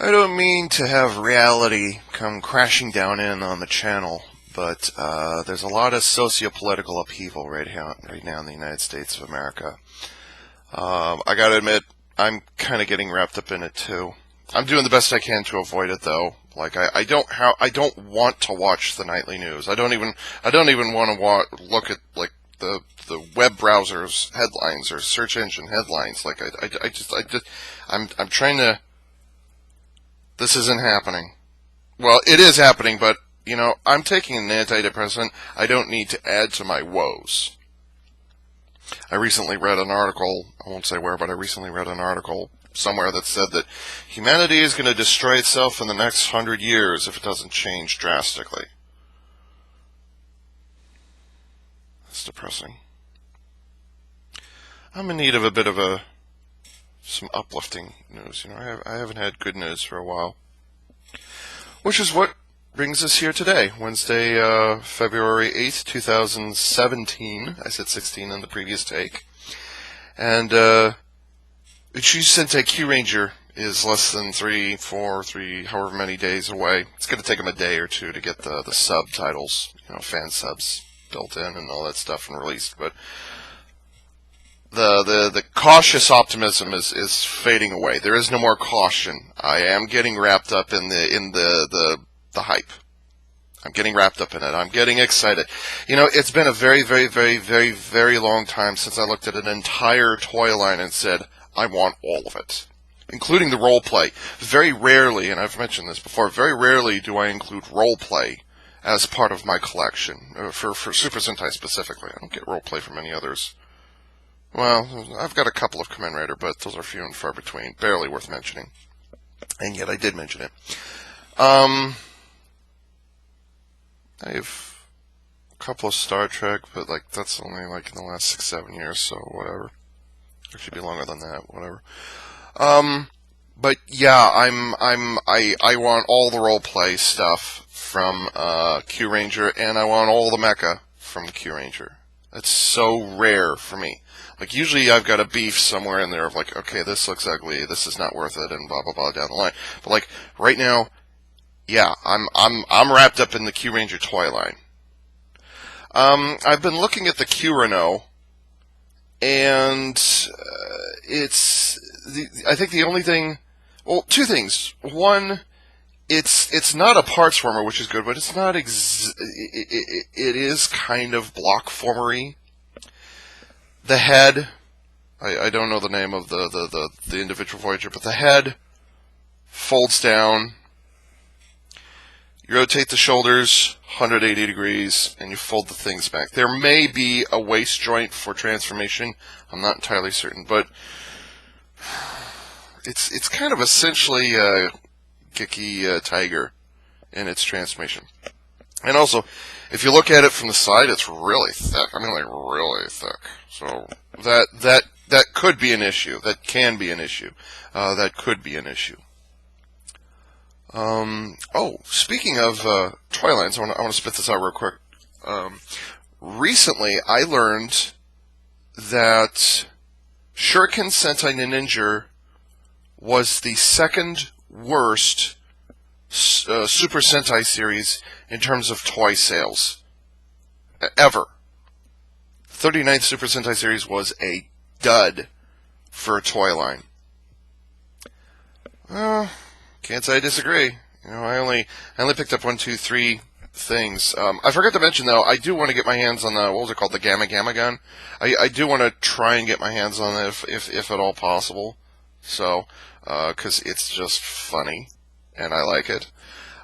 I don't mean to have reality come crashing down in on the channel, but there's a lot of socio-political upheaval right now in the United States of America. I gotta admit, I'm kind of getting wrapped up in it too. I'm doing the best I can to avoid it, though. Like I don't want to watch the nightly news. I don't even want to look at like the web browser's headlines or search engine headlines. Like I'm trying to. This isn't happening. Well, it is happening, but, I'm taking an antidepressant. I don't need to add to my woes. I recently read an article, I won't say where, but I recently read an article somewhere that said that humanity is going to destroy itself in the next 100 years if it doesn't change drastically. That's depressing. I'm in need of a bit of some uplifting news. I haven't had good news for a while. Which is what brings us here today, Wednesday, February 8th, 2017. I said 16 in the previous take. And Uchu Sentai Kyuranger is less than 3, however many days away. It's going to take them a day or two to get the subtitles, fan subs built in and all that stuff and released. But the cautious optimism is fading away. There is no more caution. I am getting wrapped up in the hype. I'm getting wrapped up in it. I'm getting excited. It's been a very, very, very, very, very long time since I looked at an entire toy line and said, I want all of it, including the role play. Very rarely, and I've mentioned this before, very rarely do I include role play as part of my collection, for Super Sentai specifically. I don't get role play from any others. Well, I've got a couple of Kamen Rider, but those are few and far between. Barely worth mentioning. And yet I did mention it. I have a couple of Star Trek, but that's only in the last 6-7 years, so whatever. It should be longer than that, whatever. But yeah, I want all the roleplay stuff from Kyuranger, and I want all the mecha from Kyuranger. That's so rare for me. Usually I've got a beef somewhere in there of okay, this looks ugly, this is not worth it, and blah blah blah down the line. But right now, yeah, I'm wrapped up in the Kyuranger toy line. I've been looking at the Kurano, and I think the only thing, well, two things. One, it's not a parts former, which is good, but it's not it is kind of block formery. The head, I don't know the name of the individual Voyager, but the head folds down. You rotate the shoulders 180 degrees, and you fold the things back. There may be a waist joint for transformation. I'm not entirely certain, but it's kind of essentially a Geki Tiger in its transformation. And also, if you look at it from the side, it's really thick. I mean, really thick. So that could be an issue. That can be an issue. That could be an issue. Speaking of toy lines, I want to spit this out real quick. Recently, I learned that Shuriken Sentai Ninja was the second worst Super Sentai series in terms of toy sales ever. 39th Super Sentai series was a dud for a toy line. Can't say I disagree. I only picked up 1, 2, 3 things. I forgot to mention though, I do want to get my hands on the, what was it called, the Gamma Gamma gun. I do want to try and get my hands on it if at all possible. So, because it's just funny. And I like it.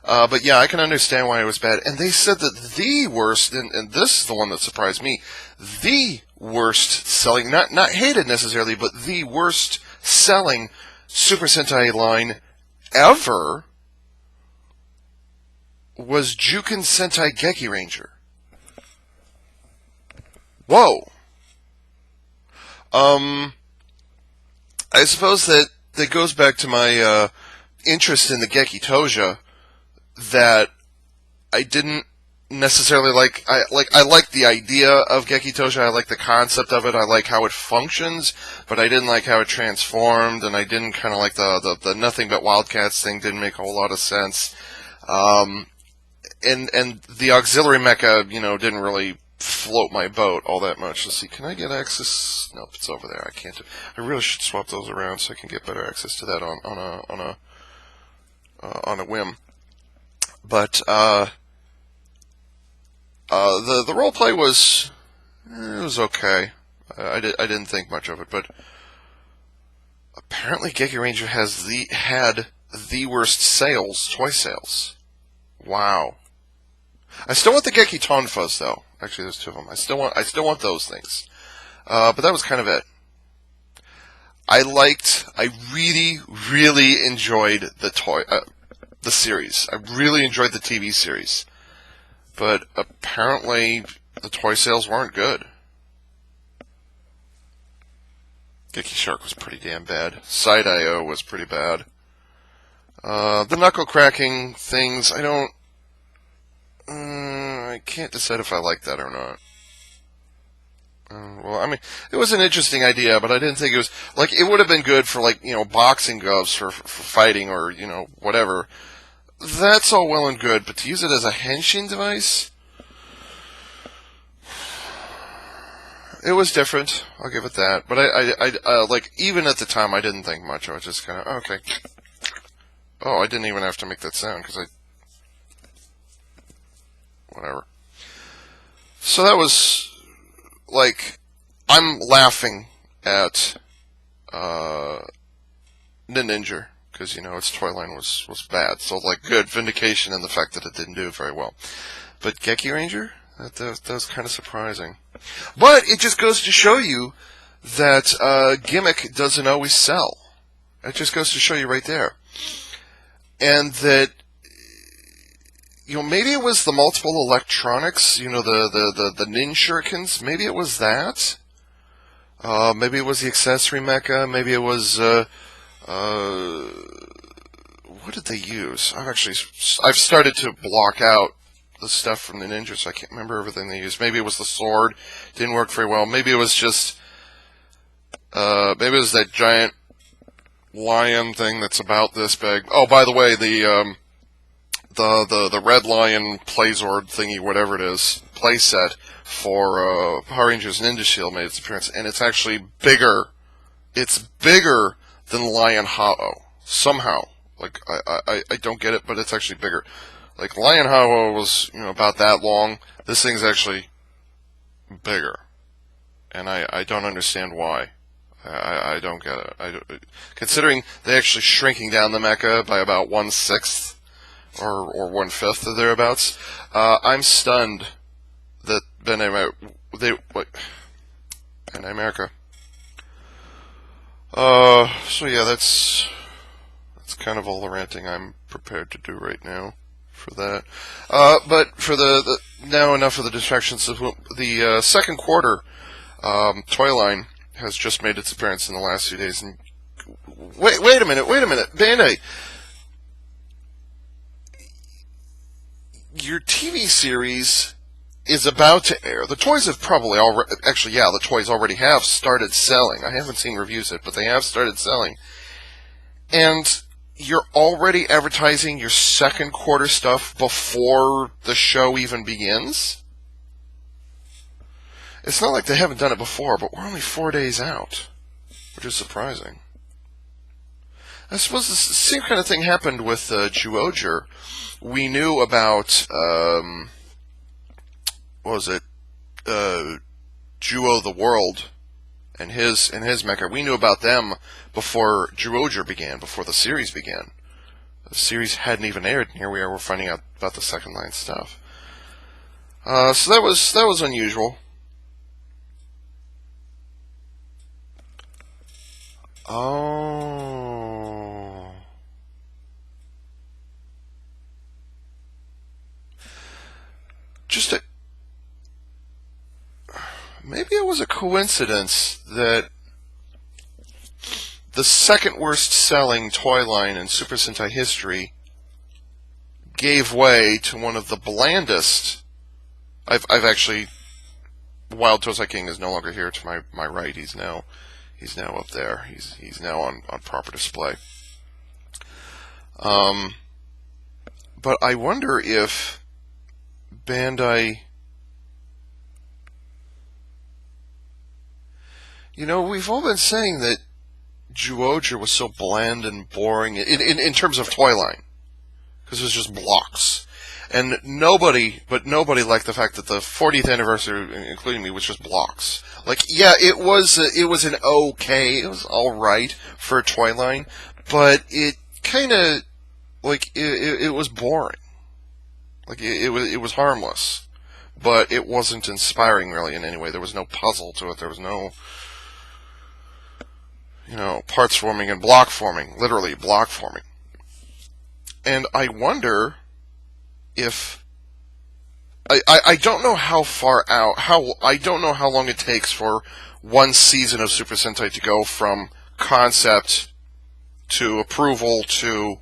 But yeah, I can understand why it was bad. And they said that the worst, and this is the one that surprised me, the worst selling, not hated necessarily, but the worst selling Super Sentai line ever was Juken Sentai Geki Ranger. Whoa. I suppose that goes back to my, interest in the Geki Toja, that I didn't necessarily like. I like the idea of Geki Toja. I like the concept of it. I like how it functions, but I didn't like how it transformed, and I didn't kind of like the Nothing But Wildcats thing. Didn't make a whole lot of sense. And the auxiliary mecha, didn't really float my boat all that much. Let's see, can I get access? Nope, it's over there. I can't. I really should swap those around so I can get better access to that on a whim. But the role play was it was okay. I didn't think much of it, but apparently Geki Ranger had the worst sales, toy sales. Wow. I still want the Geki Tonfas though. Actually, there's two of them. I still want those things. But that was kind of it. I really, really enjoyed the series. I really enjoyed the TV series. But apparently, the toy sales weren't good. Geki Shark was pretty damn bad. Side-IO was pretty bad. The knuckle cracking things, I can't decide if I like that or not. Well, I mean, it was an interesting idea, but I didn't think it was like it would have been good for boxing gloves for fighting or whatever. That's all well and good, but to use it as a henshin device, it was different. I'll give it that. But I like even at the time, I didn't think much. I was just kind of okay. Oh, I didn't even have to make that sound because whatever. So that was like I'm laughing at Ninja because its toy line was bad. So like good vindication in the fact that it didn't do very well. But Geki Ranger, that was kind of surprising. But it just goes to show you that gimmick doesn't always sell. It just goes to show you right there. And that, maybe it was the multiple electronics, the Nin Shurikens. Maybe it was that. Maybe it was the accessory mecha. Maybe it was, what did they use? I've started to block out the stuff from the ninjas. So I can't remember everything they used. Maybe it was the sword. Didn't work very well. Maybe it was just, maybe it was that giant lion thing that's about this big. Oh, by the way, the Red Lion Playzord thingy, whatever it is, playset for Power Rangers Ninja Shield made its appearance, and it's actually bigger. It's bigger than Lion Hao somehow. Like I don't get it, but it's actually bigger. Like Lion Hao was about that long. This thing's actually bigger, and I don't understand why. I don't get it. Considering they actually shrinking down the mecha by about 1/6 or 1/5 or thereabouts, I'm stunned that Bandai America. So yeah, that's kind of all the ranting I'm prepared to do right now for that. But for the now enough of the distractions. The second quarter toy line has just made its appearance in the last few days. And wait a minute, Bandai. Your TV series is about to air. The toys have probably already, actually, yeah, the toys already have started selling. I haven't seen reviews yet, but they have started selling. And you're already advertising your second quarter stuff before the show even begins? It's not like they haven't done it before, but we're only 4 days out, which is surprising. I suppose the same kind of thing happened with Zyuohger. We knew about, what was it, Zyuoh the World and his mecha. We knew about them before Zyuohger began, before the series began. The series hadn't even aired, and here we are, we're finding out about the second line stuff. So that was unusual. Oh. Maybe it was a coincidence that the second worst selling toy line in Super Sentai history gave way to one of the blandest I've actually, Wild Tozai King is no longer here to my right. He's now up there. He's now on proper display. But I wonder if Bandai, we've all been saying that Zyuohger was so bland and boring in terms of toy line, because it was just blocks. And nobody liked the fact that the 40th anniversary, including me, was just blocks. Like, yeah, it was it was all right for a toy line, but it kind of, like, it was boring. Like, it was harmless, but it wasn't inspiring really in any way. There was no puzzle to it. There was no, parts forming and block forming, literally block forming. And I wonder if I don't know how far out, I don't know how long it takes for one season of Super Sentai to go from concept to approval to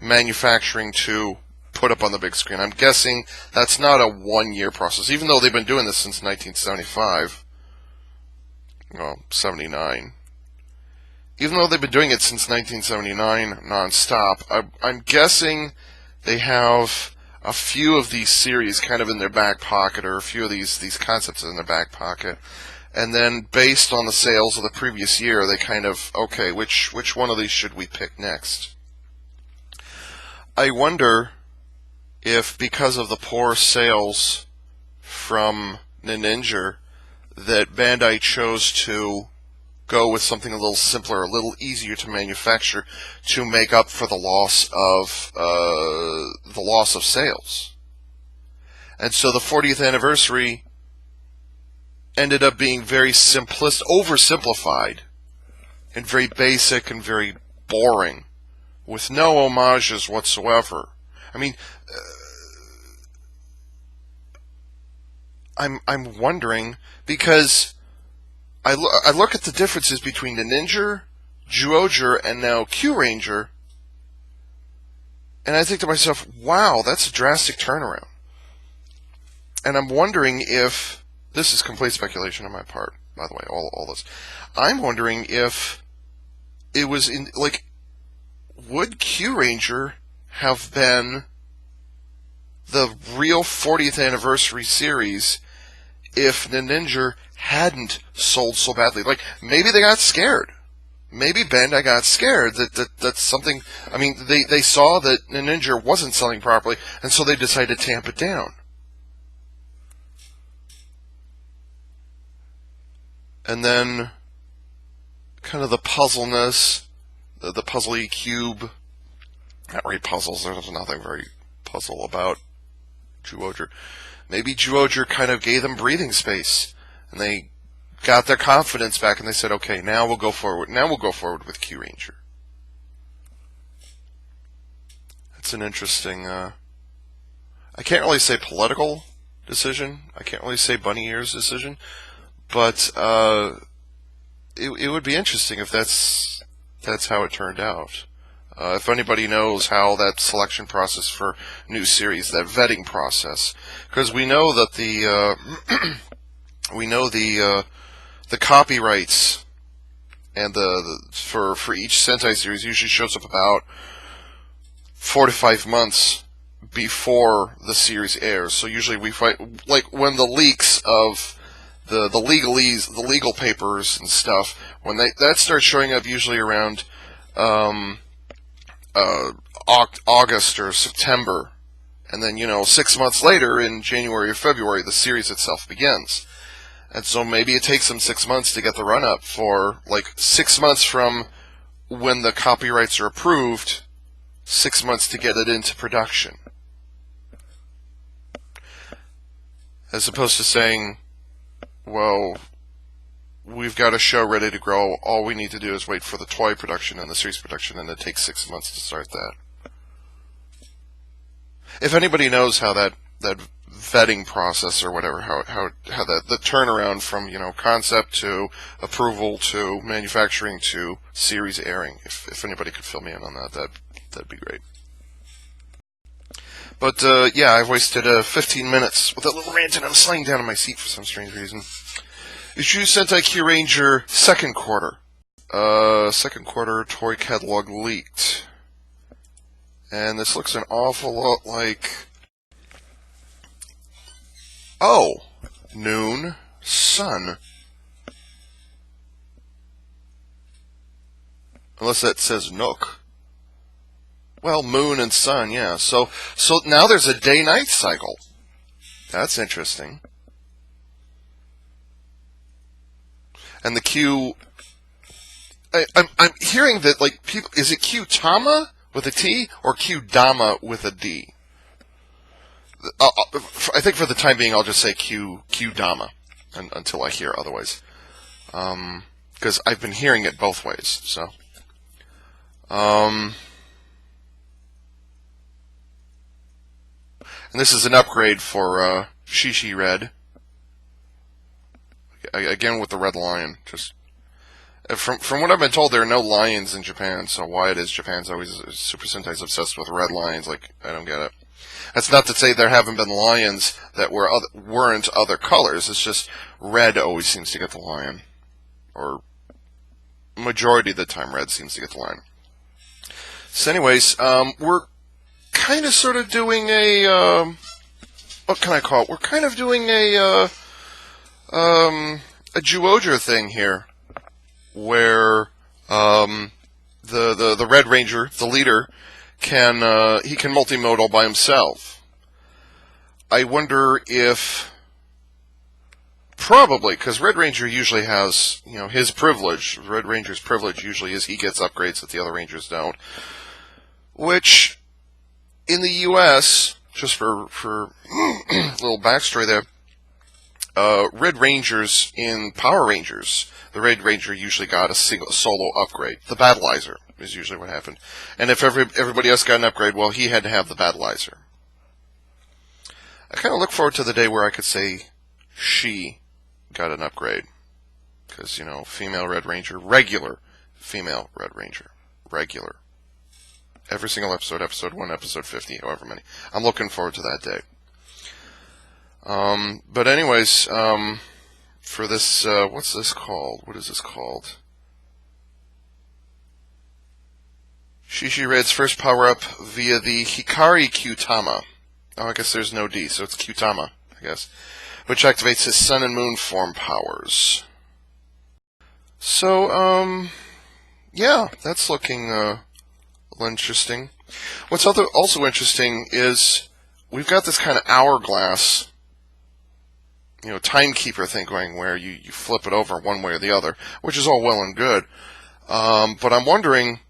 manufacturing to put up on the big screen. I'm guessing that's not a 1-year process, even though they've been doing this since 1975. Well, 79. Even though they've been doing it since 1979 nonstop, I'm guessing they have a few of these series kind of in their back pocket, or a few of these concepts in their back pocket. And then, based on the sales of the previous year, they kind of, okay, which one of these should we pick next? I wonder if, because of the poor sales from Ninja, that Bandai chose to go with something a little simpler, a little easier to manufacture, to make up for the loss of sales. And so the 40th anniversary ended up being very oversimplified, and very basic and very boring, with no homages whatsoever. I mean, I'm wondering, because I look at the differences between the Ninja, Zyuohger, and now Kyuranger, and I think to myself, wow, that's a drastic turnaround. And I'm wondering if, this is complete speculation on my part, by the way, all this. I'm wondering if it was would Kyuranger have been the real 40th anniversary series if Ninja hadn't sold so badly? Like, maybe they got scared. Maybe Bandai got scared that's something. I mean, they saw that Ninja wasn't selling properly, and so they decided to tamp it down. And then, kind of the puzzleness, the puzzly cube. Not really puzzles. There's nothing very puzzle about Zyuohger. Maybe Zyuohger kind of gave them breathing space, and they got their confidence back, and they said, "Okay, now we'll go forward. Now we'll go forward with Kyuranger." It's an interesting. I can't really say political decision. I can't really say bunny ears decision, but it would be interesting if that's how it turned out. If anybody knows how that selection process for new series, that vetting process, because we know that the copyrights and for each Sentai series usually shows up about 4 to 5 months before the series airs. So usually we find, like, when the leaks of the legalese, the legal papers and stuff, when that starts showing up usually around August or September, and then 6 months later, in January or February, the series itself begins. And so maybe it takes them 6 months to get the run up, for like 6 months from when the copyrights are approved, 6 months to get it into production, as opposed to saying, well, we've got a show ready to grow, all we need to do is wait for the toy production and the series production, and it takes 6 months to start that. If anybody knows how that vetting process or whatever, how the turnaround from concept to approval to manufacturing to series airing, if anybody could fill me in on that'd be great. But yeah, I've wasted 15 minutes with a little rant, and I'm sliding down in my seat for some strange reason. Issue Sentai Kyuranger second quarter. Second quarter toy catalog leaked. And this looks an awful lot like... Oh! Noon. Sun. Unless that says Nook. Well, moon and sun, yeah. So now there's a day-night cycle. That's interesting. And the Q... I'm hearing that, like, people... Is it Q-Tama with a T or Q-Dama with a D? I think for the time being, I'll just say Q-Dama until I hear otherwise. Because I've been hearing it both ways, so... And this is an upgrade for Shishi Red. Again with the red lion. Just from what I've been told, there are no lions in Japan. So why it is Japan's always Super Sentai's obsessed with red lions? Like, I don't get it. That's not to say there haven't been lions that weren't other colors. It's just red always seems to get the lion, or majority of the time, red seems to get the lion. So, anyways, we're kind of sort of doing a, what can I call it? We're kind of doing a Zyuohger thing here, where the Red Ranger, the leader, can multimodal by himself. I wonder if probably because Red Ranger usually has his privilege. Red Ranger's privilege usually is he gets upgrades that the other Rangers don't. Which, in the U.S., just for a little backstory there, Red Rangers in Power Rangers, the Red Ranger usually got a solo upgrade. The Battleizer is usually what happened. And if everybody else got an upgrade, well, he had to have the Battleizer. I kind of look forward to the day where I could say she got an upgrade. Because, female Red Ranger, regular female Red Ranger, regular. Every single episode 1, episode 50, however many. I'm looking forward to that day. But anyways, for this, what's this called? What is this called? Shishi Red's first power-up via the Hikari Q-Tama. Oh, I guess there's no D, so it's Q-Tama, I guess. Which activates his sun and moon form powers. So, yeah, that's looking, interesting. What's also interesting is we've got this kind of hourglass, timekeeper thing going where you flip it over one way or the other, which is all well and good. But I'm wondering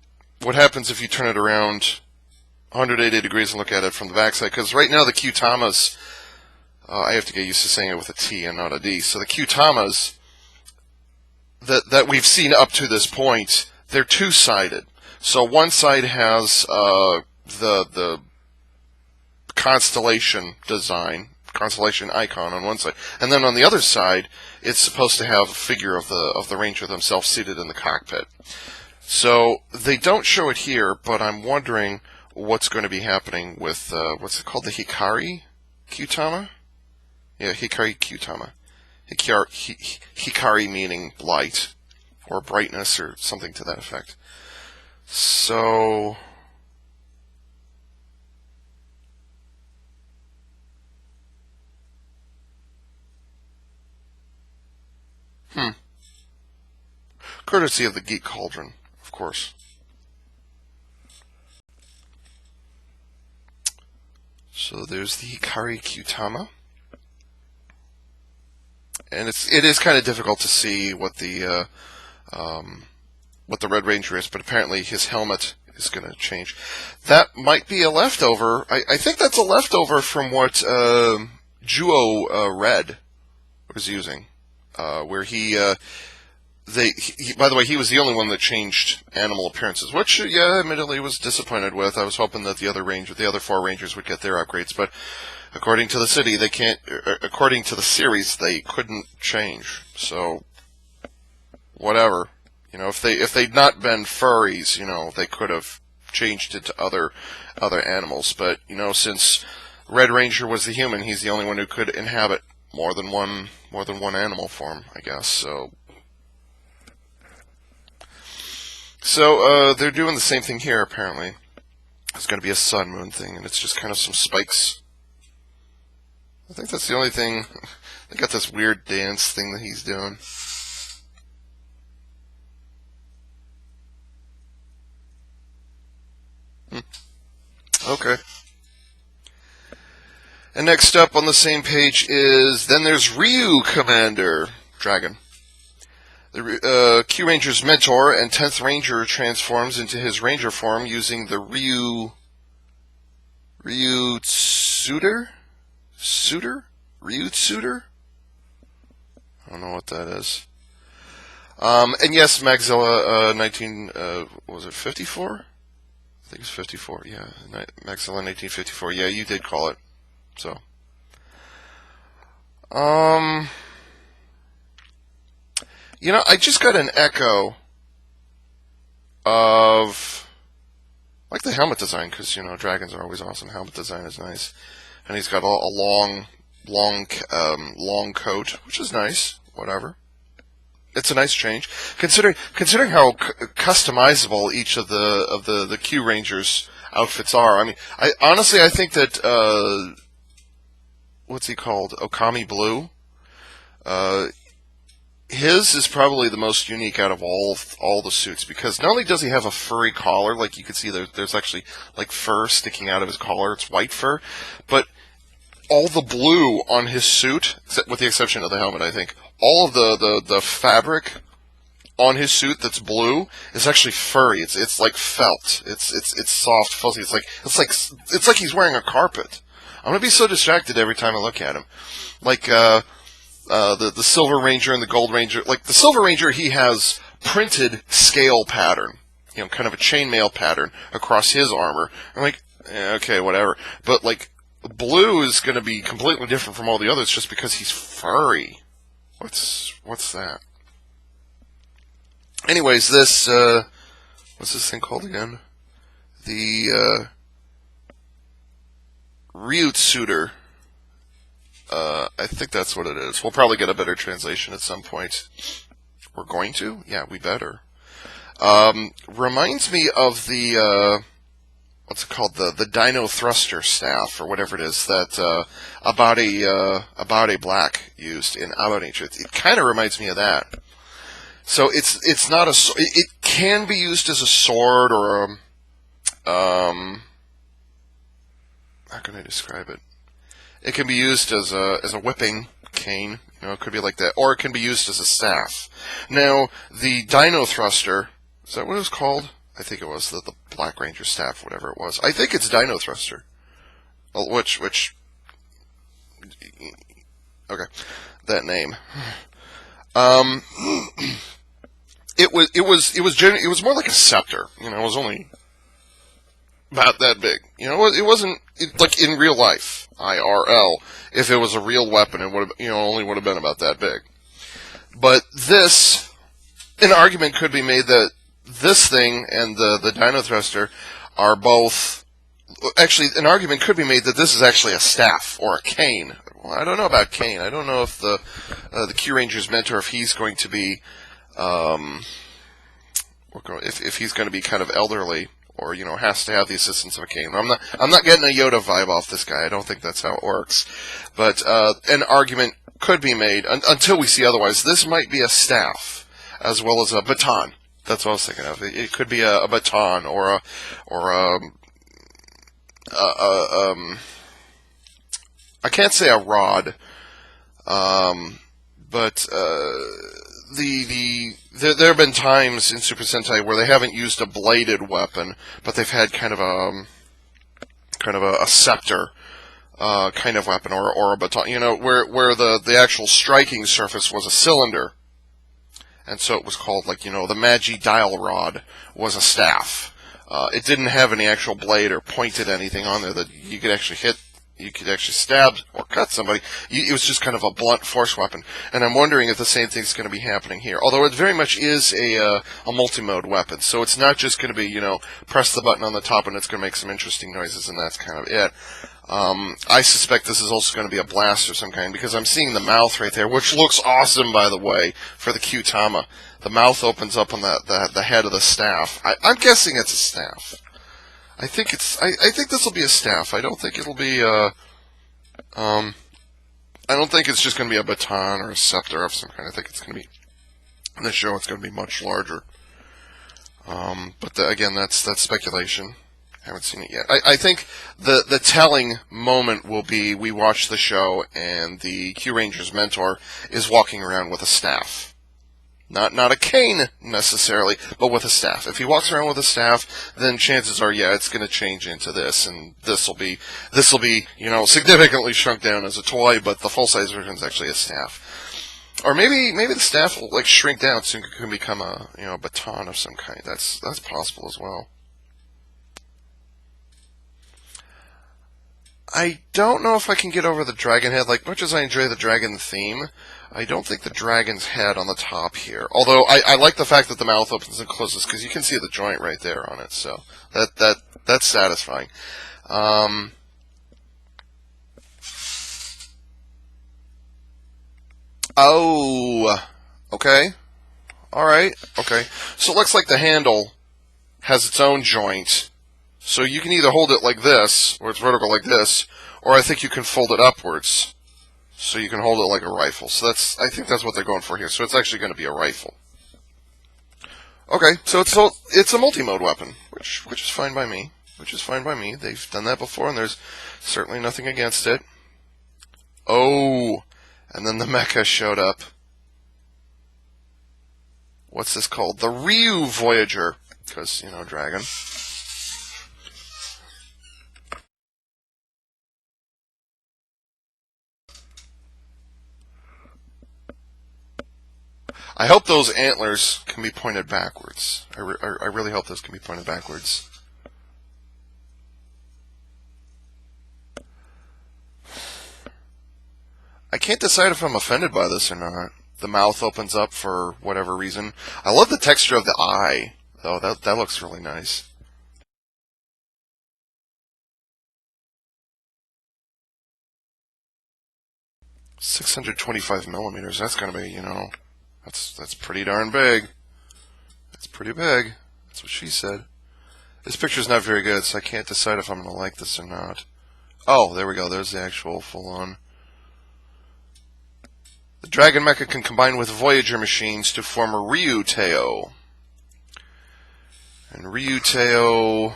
what happens if you turn it around 180 degrees and look at it from the backside. Because right now the Q-Tamas, I have to get used to saying it with a T and not a D. So the Q-Tamas that we've seen up to this point, they're two-sided. So one side has the constellation design, constellation icon on one side, and then on the other side, it's supposed to have a figure of the Ranger themselves seated in the cockpit. So they don't show it here, but I'm wondering what's going to be happening with what's it called, the Hikari Q-Tama? Yeah, Hikari Q-Tama. Hikari meaning light or brightness or something to that effect. So, courtesy of the Geek Cauldron, of course. So there's the Hikari Q-Tama. And it is kind of difficult to see what the Red Ranger is, but apparently his helmet is going to change. That might be a leftover. I think that's a leftover from what Zyuoh Red was using, where by the way, he was the only one that changed animal appearances, which, yeah, admittedly was disappointed with. I was hoping that the other 4 Rangers would get their upgrades, but according to the city, they can't. According to the series, they couldn't change. So, whatever. If they'd not been furries, they could have changed into other animals. But since Red Ranger was the human, he's the only one who could inhabit more than one animal form, I guess. So they're doing the same thing here, apparently. It's going to be a sun-moon thing, and it's just kind of some spikes. I think that's the only thing. They got this weird dance thing that he's doing. Okay. And next up on the same page is, then there's Ryu Commander, Dragon. The Q Ranger's mentor and 10th Ranger transforms into his Ranger form using the Ryu Suitor? Ryu Suitor? I don't know what that is. And yes, Magzilla 54? I think it's 54, yeah. Magzilla 1954, yeah, you did call it. So, I just got an echo of, like, the helmet design, because, dragons are always awesome. Helmet design is nice. And he's got a long coat, which is nice. Whatever. It's a nice change, considering how customizable each of the Q Rangers outfits are. I mean, I think that, what's he called? Okami Blue. His is probably the most unique out of all the suits, because not only does he have a furry collar, like you can see there's actually like fur sticking out of his collar, it's white fur, but all the blue on his suit, with the exception of the helmet, I think, all of the fabric on his suit that's blue is actually furry. It's like felt. It's soft, fuzzy. It's like he's wearing a carpet. I'm gonna be so distracted every time I look at him. Like the Silver Ranger and the Gold Ranger. Like the Silver Ranger, he has printed scale pattern, kind of a chainmail pattern across his armor. I'm like, okay, whatever. But like Blue is going to be completely different from all the others just because he's furry. What's that? Anyways, this what's this thing called again? The Ryut Suitor. I think that's what it is. We'll probably get a better translation at some point. We're going to? Yeah, we better. Reminds me of the what's it called? The Dino Thruster staff, or whatever it is that Abade Black used in Out of Nature. It kind of reminds me of that. So it's not a. It can be used as a sword or how can I describe it? It can be used as a whipping cane. It could be like that, or it can be used as a staff. Now the Dino Thruster, is that what it was called? I think it was the Black Ranger staff, whatever it was. I think it's Dino Thruster. Which okay, that name. It was more like a scepter. It was only about that big. It wasn't like in real life, IRL. If it was a real weapon, it would have, only would have been about that big. But an argument could be made that this thing and the Dino Thruster are both. Actually, an argument could be made that this is actually a staff or a cane. Well, I don't know about cane. I don't know if the Q Ranger's mentor, if he's going to be, if he's going to be kind of elderly, or has to have the assistance of a cane. I'm not getting a Yoda vibe off this guy. I don't think that's how it works. But an argument could be made until we see otherwise. This might be a staff as well as a baton. That's what I was thinking of. It could be a baton or I can't say a rod, but there have been times in Super Sentai where they haven't used a bladed weapon, but they've had kind of a scepter kind of weapon or a baton. Where the actual striking surface was a cylinder. And so it was called, the Magi Dial Rod was a staff. It didn't have any actual blade or pointed anything on there that you could actually hit you could actually stab or cut somebody. It was just kind of a blunt force weapon, and I'm wondering if the same thing's going to be happening here. Although it very much is a multi-mode weapon, so it's not just going to be, press the button on the top and it's going to make some interesting noises, and that's kind of it. I suspect this is also going to be a blast of some kind, because I'm seeing the mouth right there, which looks awesome, by the way, for the Q-Tama. The mouth opens up on the head of the staff. I'm guessing it's a staff. I think this will be a staff. I don't think it'll be I don't think it's just going to be a baton or a scepter of some kind. I think it's going to be, in this show, it's going to be much larger. But again, that's speculation. I haven't seen it yet. I think the telling moment will be, we watch the show and the Q-Ranger's mentor is walking around with a staff. Not a cane necessarily, but with a staff. If he walks around with a staff, then chances are, yeah, it's going to change into this, and this will be significantly shrunk down as a toy, but the full size version is actually a staff. Or maybe the staff will shrink down so it can become a baton of some kind. That's possible as well. I don't know if I can get over the dragon head. Much as I enjoy the dragon theme, I don't think the dragon's head on the top here. Although I like the fact that the mouth opens and closes, because you can see the joint right there on it. So that's satisfying. Oh, okay, all right, okay. So it looks like the handle has its own joint. So you can either hold it like this, or it's vertical like this, or I think you can fold it upwards, so you can hold it like a rifle. So I think that's what they're going for here. So it's actually going to be a rifle. Okay, so it's a multi-mode weapon, which is fine by me. They've done that before, and there's certainly nothing against it. Oh, and then the mecha showed up. What's this called? The Ryu Voyager, because dragon. I hope those antlers can be pointed backwards. I really hope those can be pointed backwards. I can't decide if I'm offended by this or not. The mouth opens up for whatever reason. I love the texture of the eye, though. That looks really nice. .625 millimeters. That's gonna be, that's pretty darn big. That's pretty big. That's what she said. This picture's not very good, so I can't decide if I'm gonna like this or not. Oh, there we go. There's the actual full-on. The Dragon Mecha can combine with Voyager machines to form a Ryuteo. And Ryuteo...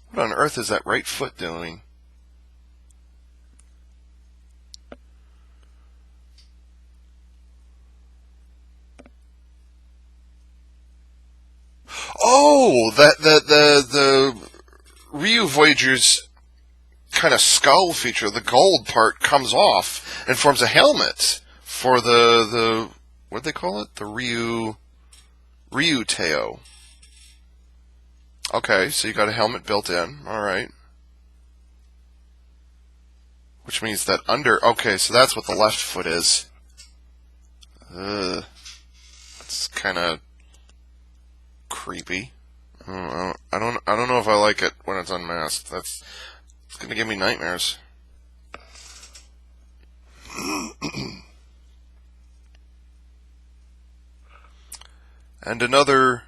What on earth is that right foot doing? Oh, the Ryu Voyager's kind of skull feature, the gold part, comes off and forms a helmet for the what do they call it? The Ryuteo. Okay, so you got a helmet built in. All right. Which means that okay, so that's what the left foot is. That's kind of creepy. I don't know if I like it when it's unmasked. It's gonna give me nightmares. And another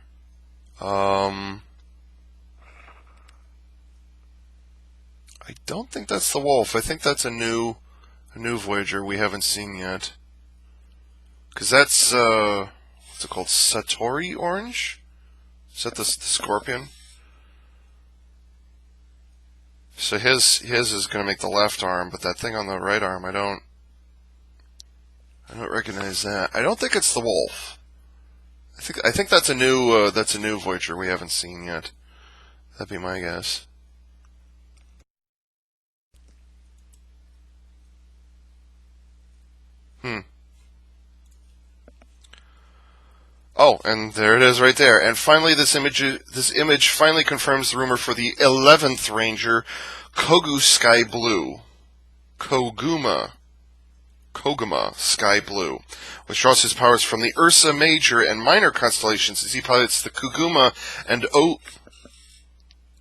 I don't think that's the wolf. I think that's a new Voyager we haven't seen yet. Because that's what's it called? Satori Orange? Is that the scorpion? So his is going to make the left arm, but that thing on the right arm, I don't recognize that. I don't think it's the wolf. I think that's a new Voyager we haven't seen yet. That'd be my guess. Oh, and there it is right there. And finally, this image finally confirms the rumor for the 11th Ranger, Kogu Sky Blue. Koguma Sky Blue, which draws his powers from the Ursa Major and Minor constellations as he pilots the Koguma and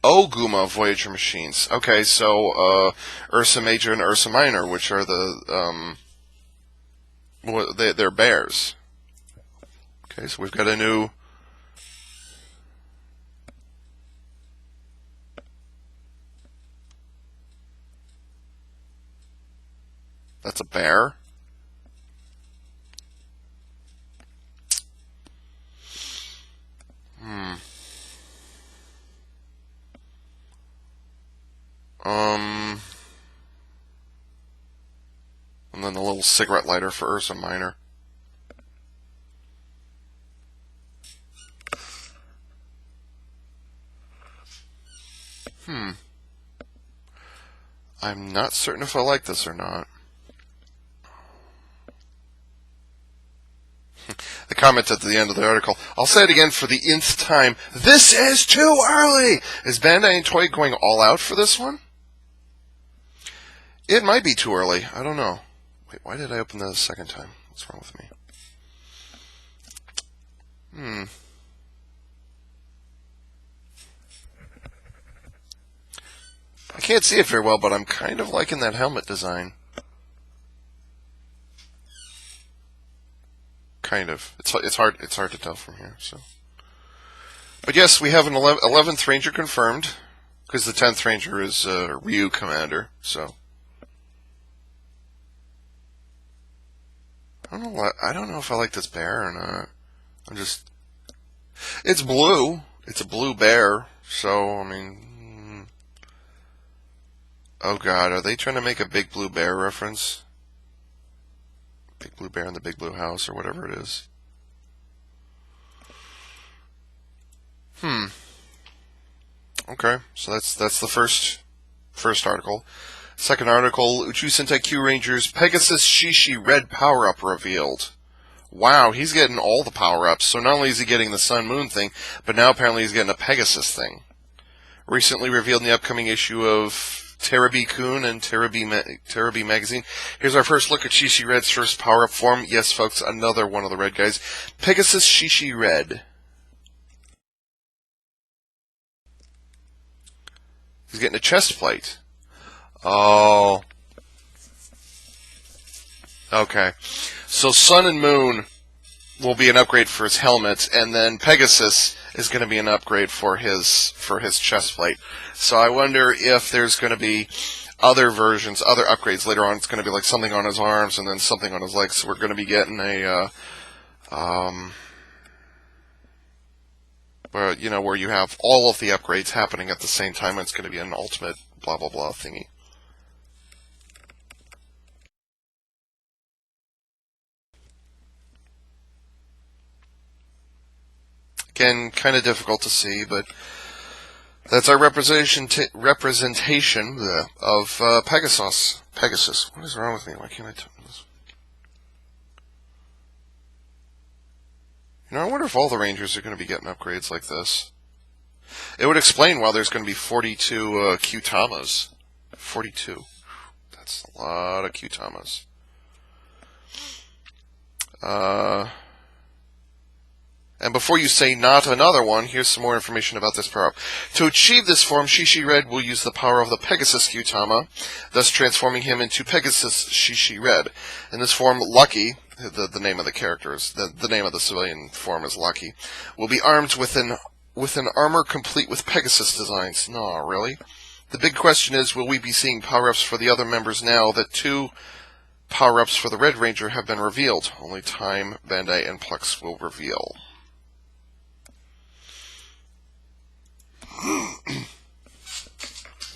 Oguma Voyager machines. Okay, so Ursa Major and Ursa Minor, which are the they're bears. Okay, so we've got a new. That's a bear. And then the little cigarette lighter for Ursa Minor. I'm not certain if I like this or not. The comment at the end of the article, I'll say it again for the nth time, this is too early! Is Bandai and Toei going all out for this one? It might be too early. I don't know. Wait, why did I open that a second time? What's wrong with me? I can't see it very well, but I'm kind of liking that helmet design. Kind of. It's hard to tell from here. So, but yes, we have an 11th Ranger confirmed, because the 10th Ranger is Ryu Commander. So I don't know if I like this bear or not. It's blue. It's a blue bear. So I mean, oh God, are they trying to make a Big Blue Bear reference? Big Blue Bear in the Big Blue House, or whatever it is. Okay, so that's the first article. Second article: Uchu Sentai Q Rangers Pegasus Shishi Red power up revealed. Wow, he's getting all the power ups. So not only is he getting the Sun Moon thing, but now apparently he's getting a Pegasus thing. Recently revealed in the upcoming issue of Terabi-kun and Terabi magazine. Here's our first look at Shishi Red's first power-up form. Yes, folks, another one of the red guys. Pegasus Shishi Red. He's getting a chest plate. Oh. Okay. So Sun and Moon will be an upgrade for his helmet, and then Pegasus is going to be an upgrade for his chest plate. So I wonder if there's going to be other versions, other upgrades later on. It's going to be like something on his arms and then something on his legs. So we're going to be getting where you have all of the upgrades happening at the same time. It's going to be an ultimate blah blah blah thingy. Again, kind of difficult to see, but that's our representation of Pegasus. Pegasus. What is wrong with me? Why can't I tell this? I wonder if all the Rangers are going to be getting upgrades like this. It would explain why there's going to be 42 Qtamas. 42. That's a lot of Qtamas. And before you say not another one, here's some more information about this power-up. To achieve this form, Shishi Red will use the power of the Pegasus Qtama, thus transforming him into Pegasus Shishi Red. In this form, Lucky, the name of the character is, the name of the civilian form is Lucky, will be armed with an armor complete with Pegasus designs. No, really? The big question is, will we be seeing power-ups for the other members now that 2 power-ups for the Red Ranger have been revealed? Only time, Bandai, and Plex will reveal.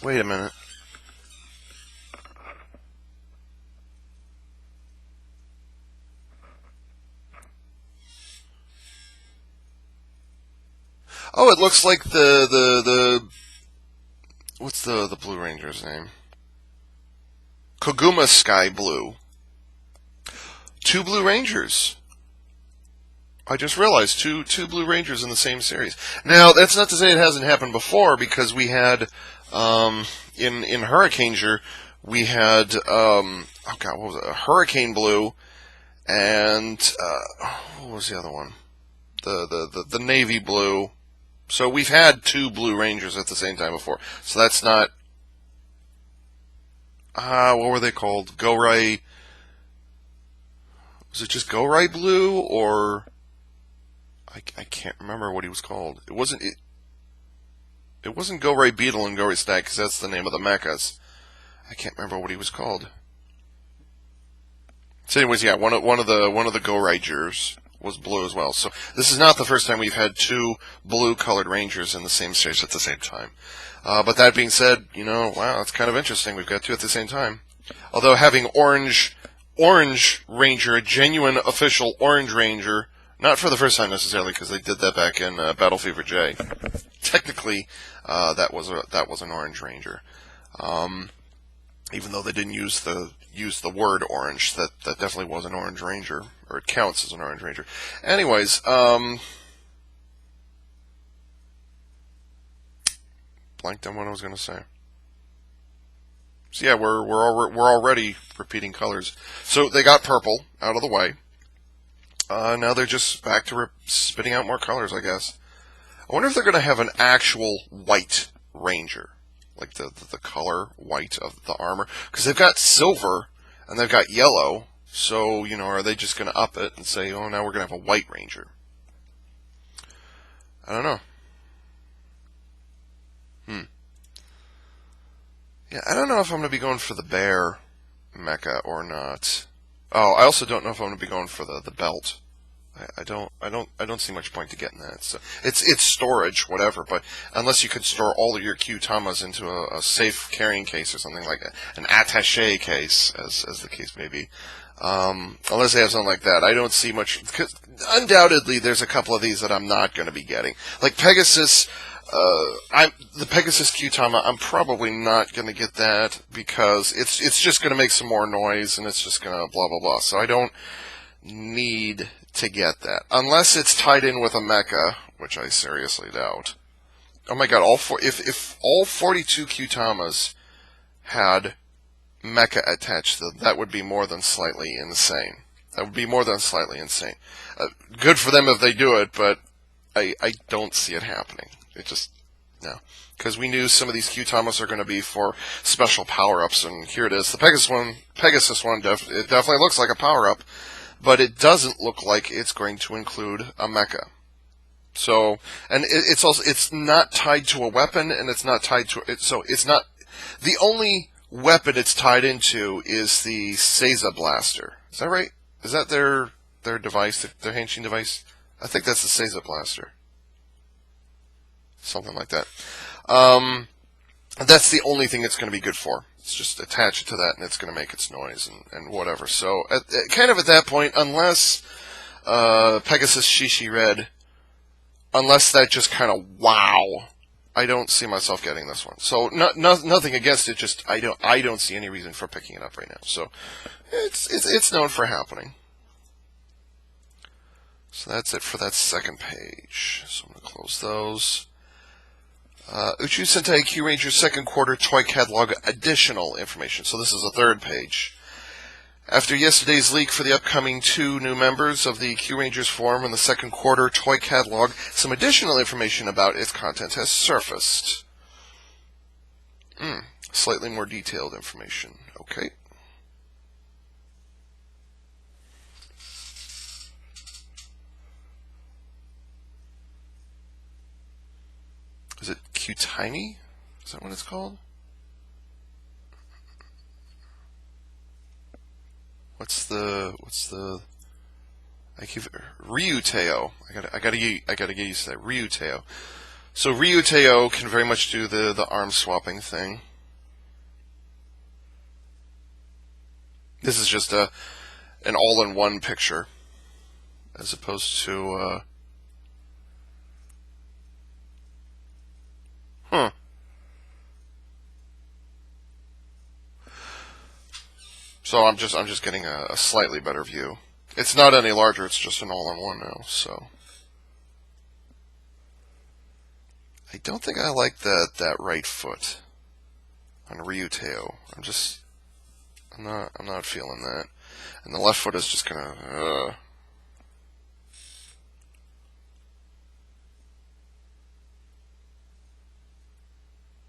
Wait a minute. Oh, it looks like the what's the Blue Ranger's name? Koguma Sky Blue. 2 Blue Rangers. I just realized two Blue Rangers in the same series. Now, that's not to say it hasn't happened before, because we had in Hurricaneger we had oh god, what was it? A Hurricane Blue and what was the other one? The Navy Blue. So we've had two Blue Rangers at the same time before. So that's not what were they called? Go Ray. Was it just Go Ray Blue, or I can't remember what he was called. It wasn't Go Ray Beetle and Go Ray Stag, because that's the name of the mechas. I can't remember what he was called. So anyways, yeah, one of the Go Rangers was blue as well. So this is not the first time we've had two blue colored Rangers in the same stage at the same time. But that being said, wow, it's kind of interesting. We've got two at the same time. Although having Orange Ranger, a genuine official Orange Ranger, not for the first time necessarily, because they did that back in Battle Fever J. Technically, that was an Orange Ranger. Even though they didn't use the word orange, that definitely was an Orange Ranger, or it counts as an Orange Ranger. Anyways, blanked on what I was going to say. So yeah, we're already repeating colors. So they got purple out of the way. Now they're just back to spitting out more colors, I guess. I wonder if they're going to have an actual white Ranger, like the color white of the armor, because they've got silver and they've got yellow. So are they just going to up it and say, oh, now we're going to have a white Ranger? I don't know. Yeah, I don't know if I'm going to be going for the bear mecha or not. Oh, I also don't know if I'm going to be going for the belt. I don't see much point to getting that. So it's storage, whatever. But unless you could store all of your Q-Tamas into a safe carrying case or something like an attaché case, as the case may be. Unless they have something like that, I don't see much. Cause undoubtedly, there's a couple of these that I'm not going to be getting, like Pegasus. The Pegasus Q-Tama, I'm probably not going to get that because it's just going to make some more noise and it's just going to blah blah blah. So I don't need to get that unless it's tied in with a mecha, which I seriously doubt. Oh my god! If all 42 Q-Tamas had mecha attached, that would be more than slightly insane. That would be more than slightly insane. Good for them if they do it, but I don't see it happening. It just, no. Because we knew some of these Q-Tamas are going to be for special power-ups, and here it is. The Pegasus one, it definitely looks like a power-up, but it doesn't look like it's going to include a mecha. So, and it's not tied to a weapon, and it's not tied to it. So it's not, the only weapon it's tied into is the Seiza Blaster. Is that right? Is that their device, their Henshin device? I think that's the Seiza Blaster. Something like that. That's the only thing it's going to be good for. It's just attach it to that and it's going to make its noise and whatever. So kind of at that point, unless Pegasus Shishi Red, unless that just kind of wow, I don't see myself getting this one. So nothing against it, just I don't see any reason for picking it up right now. So it's known for happening. So that's it for that second page. So I'm going to close those. Uchu Sentai Q-Ranger second quarter toy catalog additional information. So this is the third page. After yesterday's leak for the upcoming 2 new members of the Q-Rangers forum in the second quarter toy catalog, some additional information about its content has surfaced. Slightly more detailed information. Okay. Is it Q-Tiny? Is that what it's called? What's the I keep Ryuteo. I gotta get used to that. Ryuteo. So Ryuteo can very much do the arm swapping thing. This is just an all-in-one picture, as opposed to So I'm just getting a slightly better view. It's not any larger, it's just an all-in-one now, so. I don't think I like that right foot on Ryuteo. I'm not feeling that. And the left foot is just kinda,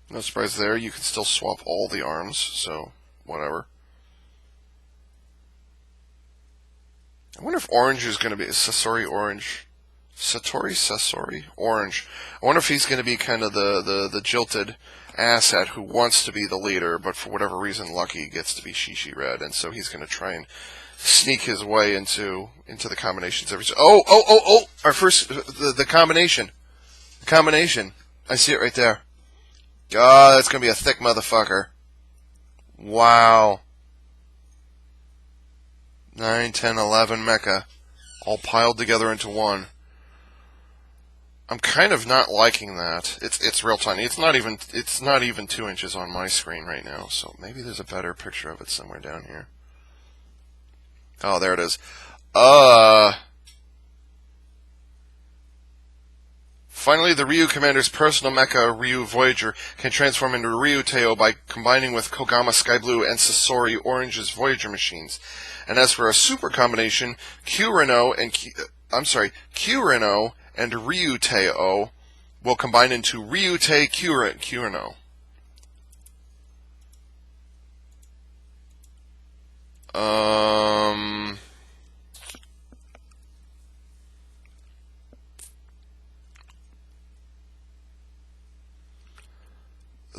No surprise there, you can still swap all the arms, so whatever. I wonder if Orange is going to be Sasori Orange. Sasori Orange. I wonder if he's going to be kind of the jilted asshat who wants to be the leader, but for whatever reason Lucky gets to be Shishi Red, and so he's going to try and sneak his way into the combinations every. Oh! Our first the combination. The combination. I see it right there. Oh, that's going to be a thick motherfucker. Wow. 9, 10, 11 mecha, all piled together into one. I'm kind of not liking that. It's real tiny. It's not even 2 inches on my screen right now. So maybe there's a better picture of it somewhere down here. Oh, there it is. Finally, the Ryu Commander's personal mecha, Ryu Voyager, can transform into Ryuteo by combining with Kogama Sky Blue and Sasori Orange's Voyager machines. And as for a super combination, Q-Reno and Ryuteo will combine into Ryute Q-Reno.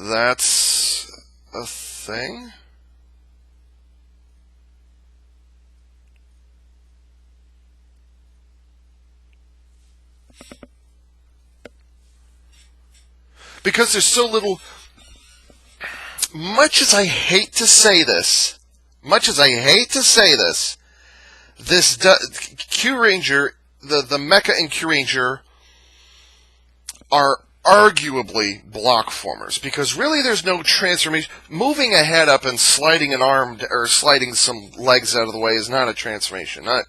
That's a thing? Because there's so little. Much as I hate to say this, this Q-Ranger, the mecha and Q-Ranger are arguably block formers, because really there's no transformation. Moving a head up and sliding an arm or sliding some legs out of the way is not a transformation. Not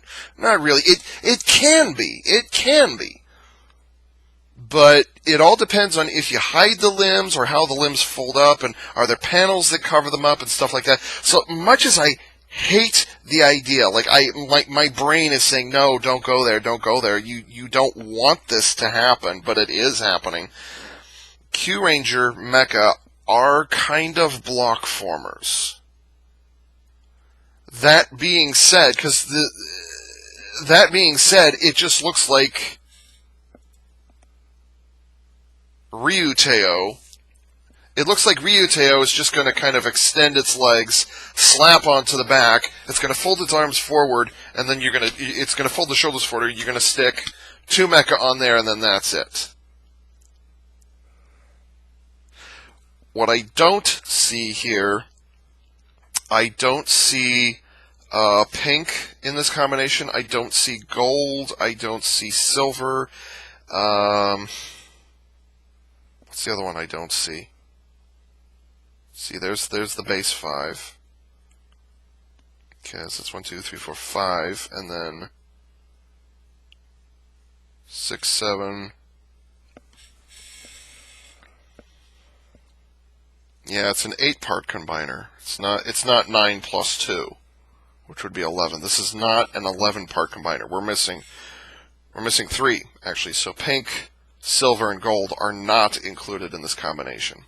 really. It can be. But it all depends on if you hide the limbs or how the limbs fold up, and are there panels that cover them up and stuff like that. So much as I hate the idea, like my brain is saying, no, don't go there. You don't want this to happen, but it is happening. Q-Ranger mecha are kind of block formers. That being said, it just looks like Ryuteo. It looks like Ryuteo is just going to kind of extend its legs, slap onto the back. It's going to fold its arms forward, and then it's going to fold the shoulders forward. You're going to stick 2 mecha on there, and then that's it. What I don't see here, I don't see pink in this combination. I don't see gold. I don't see silver. What's the other one I don't see? See, there's the base 5. Okay, so that's 1, 2, 3, 4, 5, and then 6, 7. Yeah, it's an 8-part combiner. It's not 9 plus 2, which would be 11. This is not an 11-part combiner. We're missing 3 actually. So pink, silver, and gold are not included in this combination.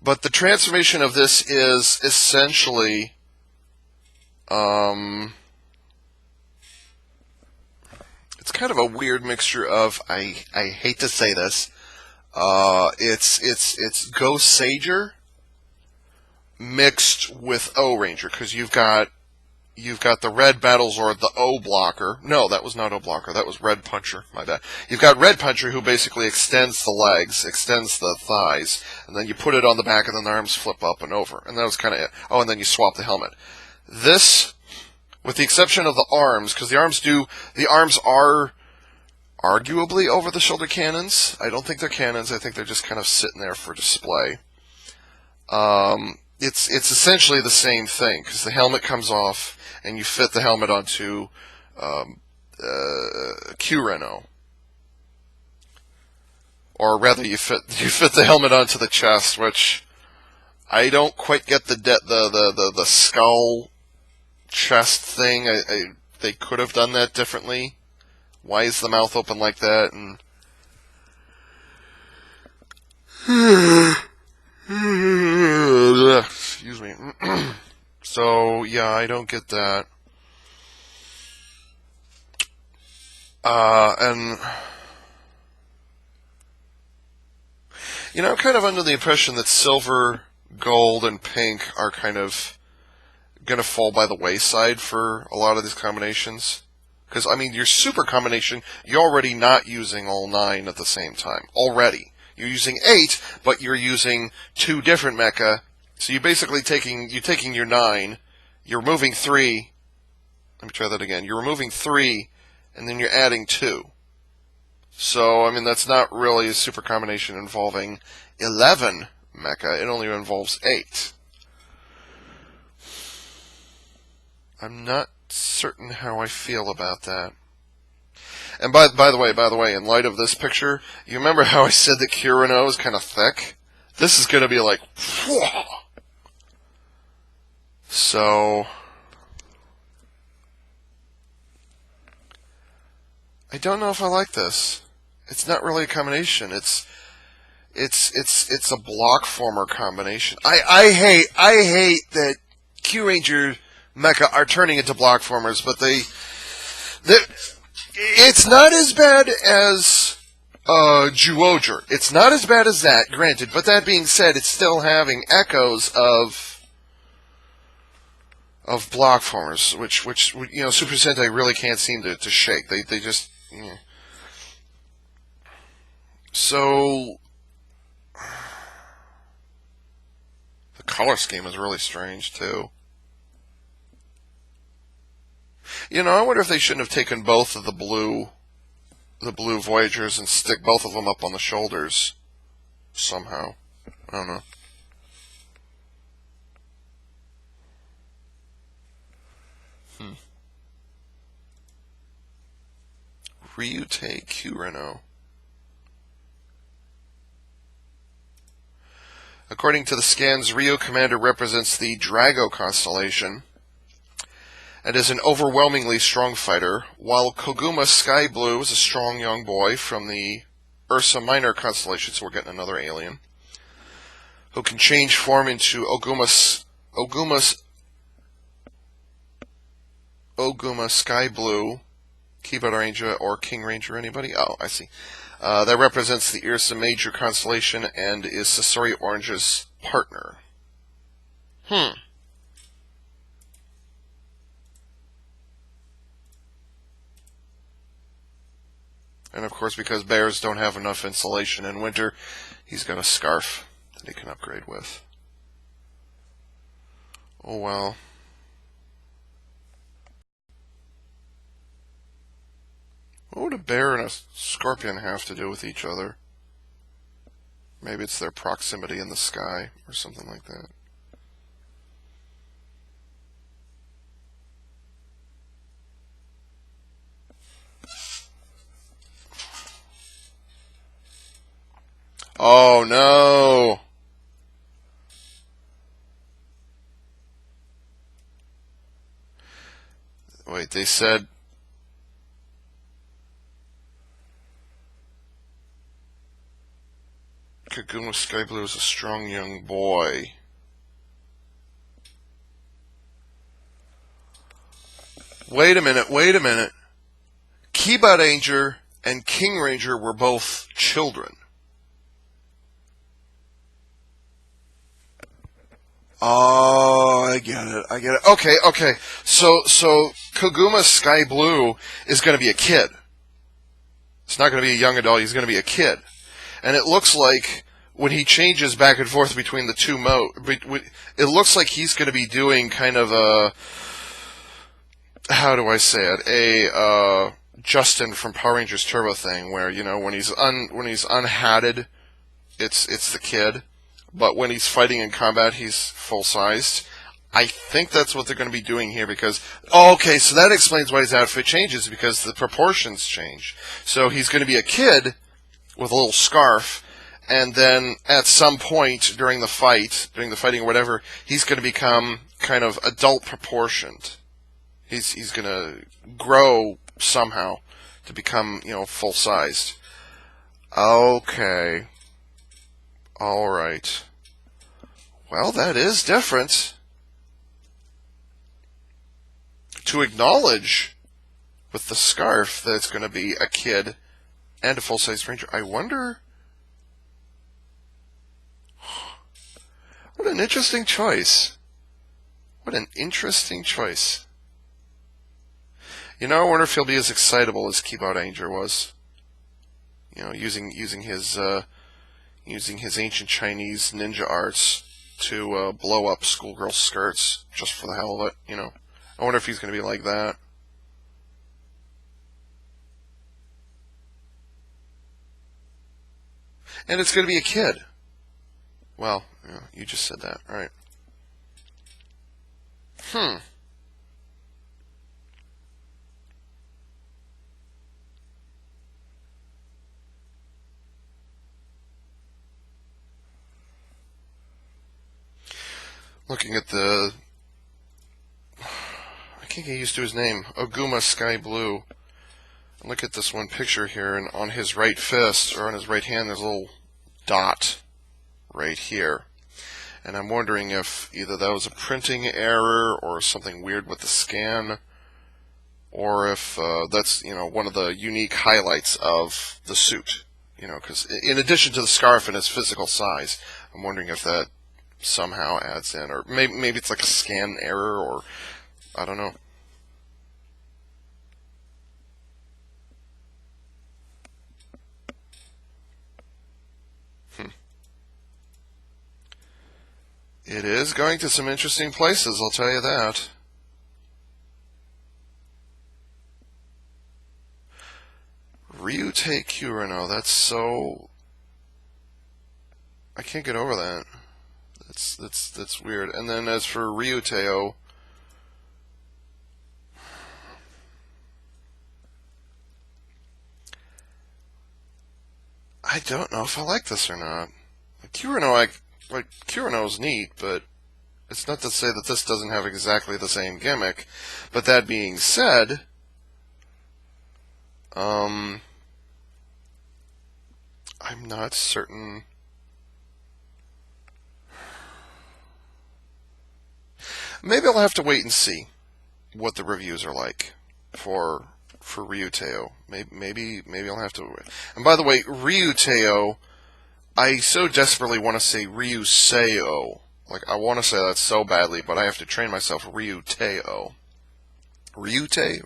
But the transformation of this is essentially it's kind of a weird mixture of, I hate to say this, it's Ghost Sager mixed with O-Ranger, because you've got the Red Battlezord, the O blocker. No, that was not O blocker. That was Red Puncher. My bad. You've got Red Puncher, who basically extends the legs, extends the thighs, and then you put it on the back, and then the arms flip up and over. And that was kind of it. Oh, and then you swap the helmet. This, with the exception of the arms, because the arms are arguably over-the-shoulder cannons. I don't think they're cannons. I think they're just kind of sitting there for display. it's essentially the same thing, because the helmet comes off and you fit the helmet onto Q-Reno. Or rather, you fit the helmet onto the chest, which I don't quite get the skull chest thing. They could have done that differently. Why is the mouth open like that? And excuse me. So yeah, I don't get that. And I'm kind of under the impression that silver, gold, and pink are kind of going to fall by the wayside for a lot of these combinations. Because, your super combination, you're already not using all 9 at the same time. Already. You're using 8, but you're using 2 different mecha. So you're basically taking your 9, you're removing 3. Let me try that again. You're removing 3, and then you're adding 2. So, that's not really a super combination involving 11 mecha. It only involves 8. I'm not certain how I feel about that. And by the way, in light of this picture, you remember how I said that Q-Reno is kind of thick? This is going to be like, whoa! So I don't know if I like this. It's not really a combination. It's a block former combination. I hate that Q-Ranger mecha are turning into block formers, but it's not as bad as Zyuohger. It's not as bad as that, granted, but that being said, it's still having echoes of block formers, which Super Sentai really can't seem to shake. They just So the color scheme is really strange too. I wonder if they shouldn't have taken both of the blue Voyagers and stick both of them up on the shoulders somehow. I don't know. Ryutei Q-Reno. According to the scans, Ryu Commander represents the Drago constellation and is an overwhelmingly strong fighter, while Koguma Sky Blue is a strong young boy from the Ursa Minor constellation, so we're getting another alien, who can change form into Oguma Sky Blue, Keyblade Ranger, or King Ranger. Anybody? Oh, I see. That represents the Ursa Major constellation and is Sasori Orange's partner. And of course, because bears don't have enough insulation in winter, he's got a scarf that he can upgrade with. Oh well. What would a bear and a scorpion have to do with each other? Maybe it's their proximity in the sky or something like that. Oh no! Wait, they said Koguma Sky Blue is a strong young boy. Wait a minute. Keyblade Ranger and King Ranger were both children. Oh, I get it. Okay. So Koguma Sky Blue is going to be a kid. It's not going to be a young adult. He's going to be a kid. And it looks like when he changes back and forth between the two it looks like he's going to be doing kind of a, how do I say it, a Justin from Power Rangers Turbo thing, where when he's unhatted, it's the kid. but when he's fighting in combat, he's full-sized. I think that's what they're going to be doing here because, oh, okay, so that explains why his outfit changes, because the proportions change. So he's going to be a kid with a little scarf, and then at some point during the fighting or whatever, he's going to become kind of adult proportioned. He's going to grow somehow to become, full-sized. Okay. All right. Well, that is different. To acknowledge with the scarf that it's going to be a kid and a full-size ranger. I wonder. What an interesting choice. What an interesting choice. I wonder if he'll be as excitable as Keyboard Anger was. Using his ancient Chinese ninja arts to blow up schoolgirl skirts just for the hell of it. I wonder if he's going to be like that. And it's going to be a kid. Well, you just said that. All right. Looking at the... I can't get used to his name. Oguma Sky Blue. And look at this one picture here, and on his right fist, or on his right hand, there's a little dot right here. And I'm wondering if either that was a printing error or something weird with the scan, or if that's, one of the unique highlights of the suit. Because in addition to the scarf and its physical size, I'm wondering if that somehow adds in, or maybe it's like a scan error, or I don't know. It is going to some interesting places, I'll tell you that. Ryutei Kureno, that's so... I can't get over that. That's weird. And then as for Ryuteo, I don't know if I like this or not. Kureno's neat, but it's not to say that this doesn't have exactly the same gimmick. But that being said, I'm not certain. Maybe I'll have to wait and see what the reviews are like for Ryuteo. Maybe I'll have to. And by the way, Ryuteo, I so desperately want to say Ryuseo. Like, I want to say that so badly, but I have to train myself. Ryuteo. Ryutei.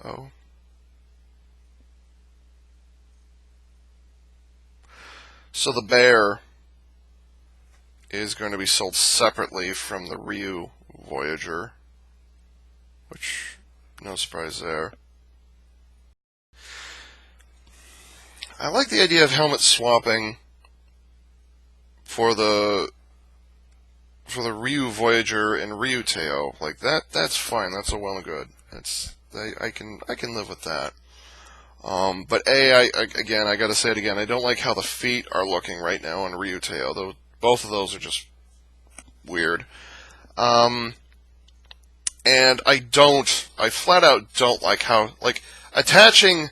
Oh. So the bear is going to be sold separately from the Ryu Voyager, which, no surprise there. I like the idea of helmet swapping for the Ryu Voyager and Ryuteo. Like that's fine. That's all well and good. I can live with that. But I gotta say it again. I don't like how the feet are looking right now on Ryuteo. Though both of those are just weird. And I flat out don't like how, attaching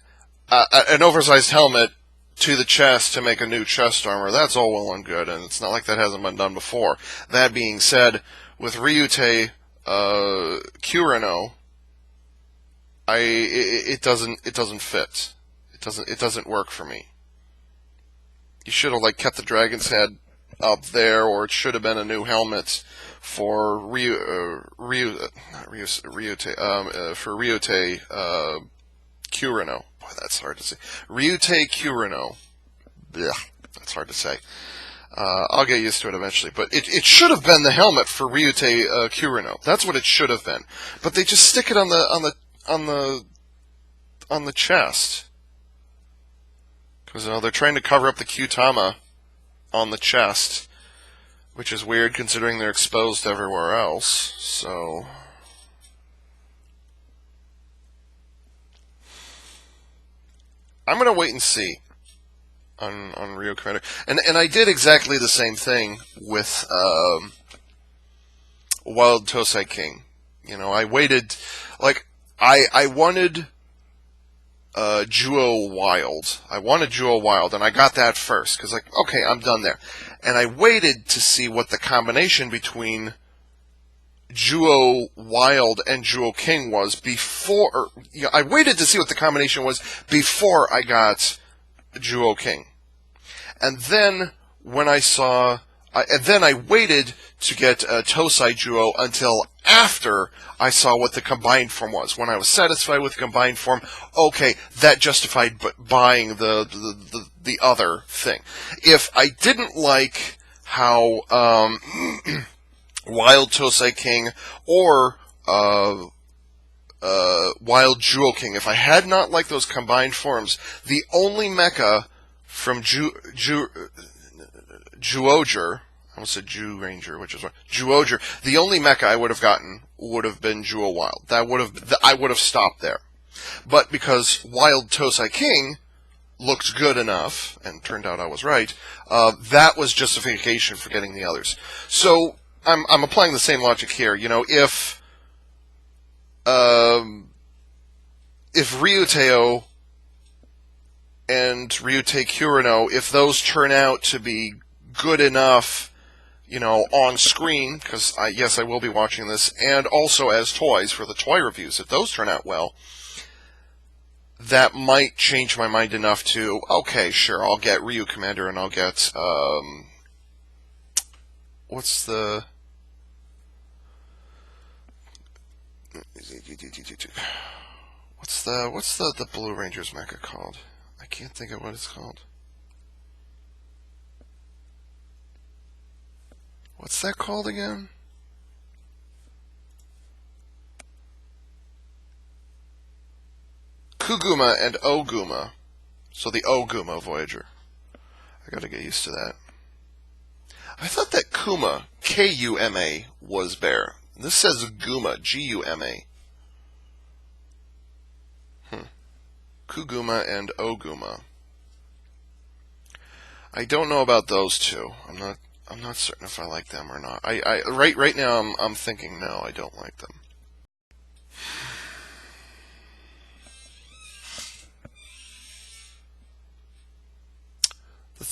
an oversized helmet to the chest to make a new chest armor. That's all well and good, and it's not like that hasn't been done before. That being said, with Ryutei Kureno, it doesn't fit. It doesn't work for me. You should have kept the dragon's head up there, or it should have been a new helmet for Ryutei Kureno. Boy, that's hard to say. Ryutei Kureno. Blech, that's hard to say. I'll get used to it eventually. But it should have been the helmet for Ryutei Kureno. That's what it should have been. But they just stick it on the chest. Because they're trying to cover up the Kyutama on the chest, which is weird considering they're exposed everywhere else. So I'm gonna wait and see on Ryu Commander, and I did exactly the same thing with Wild Tosai King. You know, I waited, like I wanted Juo Wild. I wanted Juo Wild, and I got that first because, like, okay, I'm done there. And I waited to see what the combination between Juo Wild and Juo King was before. You know, I waited to see what the combination was before I got Juo King. And then when I saw, and then I waited to get Tosai Juo until after I saw what the combined form was. When I was satisfied with the combined form, okay, that justified buying the other thing. If I didn't like how Wild Tosai King or Wild Juo King, if I had not liked those combined forms, the only mecha from Zyuohger, I almost said Jew Ranger, which is what Zyuohger. The only mecha I would have gotten would have been Juo Wild. I would have stopped there. But because Wild Tosai King looked good enough, and turned out I was right, that was justification for getting the others. So I'm applying the same logic here. You know, if Ryuteo and Ryutei Kurino, if those turn out to be good enough, you know, on screen, because yes, I will be watching this, and also as toys for the toy reviews, if those turn out well, that might change my mind enough to, okay, sure, I'll get Ryu Commander, and I'll get, what's the Blue Rangers mecha called? I can't think of what it's called. What's that called again? Kuguma and Oguma. So the Oguma Voyager. I gotta get used to that. I thought that Kuma, K-U-M-A, was bear. This says Guma, G-U-M-A. Kuguma and Oguma. I don't know about those two. I'm not certain if I like them or not. Right now I'm thinking no, I don't like them. The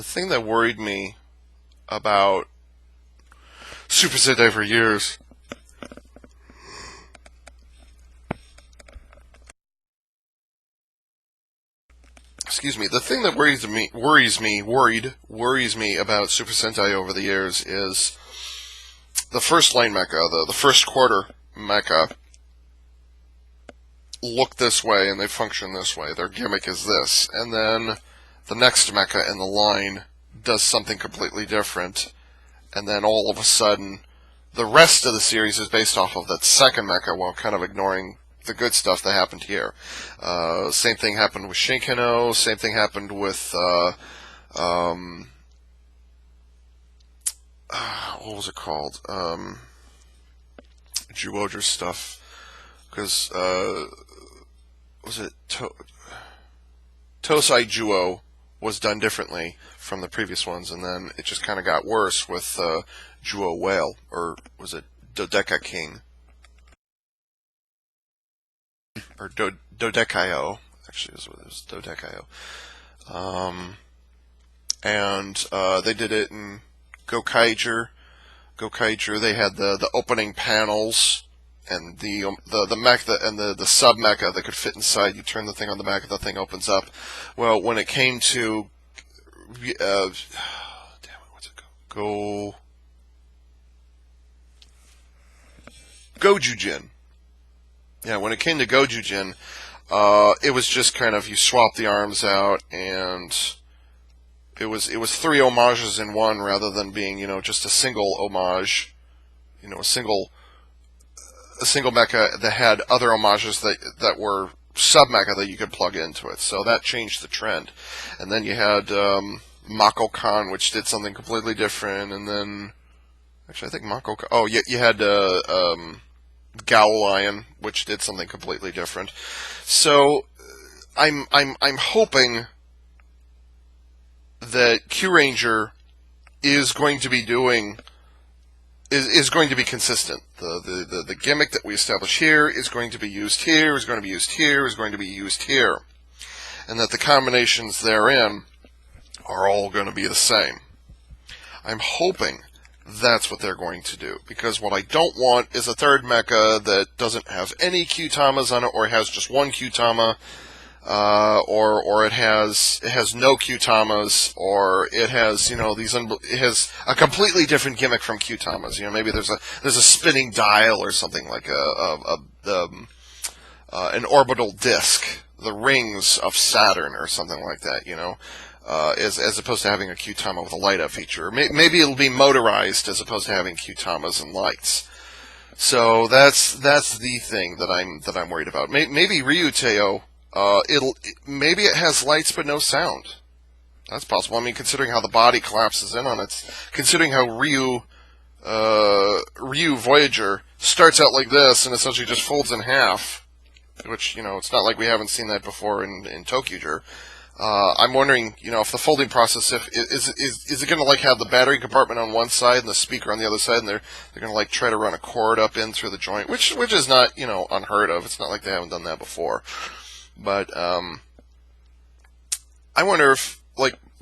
thing that worried me about Super Sentai for years the thing that worries me about Super Sentai over the years is the first line mecha, the first quarter mecha look this way and they function this way. Their gimmick is this. And then the next mecha in the line does something completely different. And then all of a sudden, the rest of the series is based off of that second mecha while kind of ignoring the good stuff that happened here. Same thing happened with Shinkano. Same thing happened with what was it called? Zyuohger stuff. Because was it Tosai Juo was done differently from the previous ones, and then it just kind of got worse with Juo Whale, or was it Dodeka King? Or Dodekaio, actually it was Dodekaio. And they did it in Gokaiger. They had the opening panels and the mech and the sub mecha that could fit inside. You turn the thing on the back and the thing opens up. Well, when it came to damn it, what's it called? Gojujin. Yeah, when it came to Gojujin, it was just kind of you swap the arms out, and it was 3 homages in one rather than being, you know, just a single homage, you know, a single mecha that had other homages that were sub-mecha that you could plug into it. So that changed the trend. And then you had Mako Khan, which did something completely different. And then, actually, I think Mako Khan, oh, you had Gal Lion, which did something completely different. So I'm hoping that Kyuranger is going to be is going to be consistent. The gimmick that we establish here is going to be used here, is going to be used here, is going to be used here. And that the combinations therein are all going to be the same. I'm hoping that's what they're going to do. Because what I don't want is a third mecha that doesn't have any Q-Tamas on it, or has just one Q-Tama, or it has no Q-Tamas, or it has, it has a completely different gimmick from Q-Tamas. Maybe there's a spinning dial or something like an orbital disc, the rings of Saturn or something like that, as opposed to having a Q-Tama with a light-up feature. Maybe it'll be motorized as opposed to having Q-Tamas and lights. So that's the thing that I'm worried about. Maybe Ryuteo, maybe it has lights but no sound. That's possible. I mean, considering how the body collapses in on it, considering how Ryu Voyager starts out like this and essentially just folds in half, which, it's not like we haven't seen that before in ToQger. I'm wondering, if the folding process, is it going to have the battery compartment on one side and the speaker on the other side, and they're going to try to run a cord up in through the joint, which is not unheard of. It's not like they haven't done that before. But I wonder if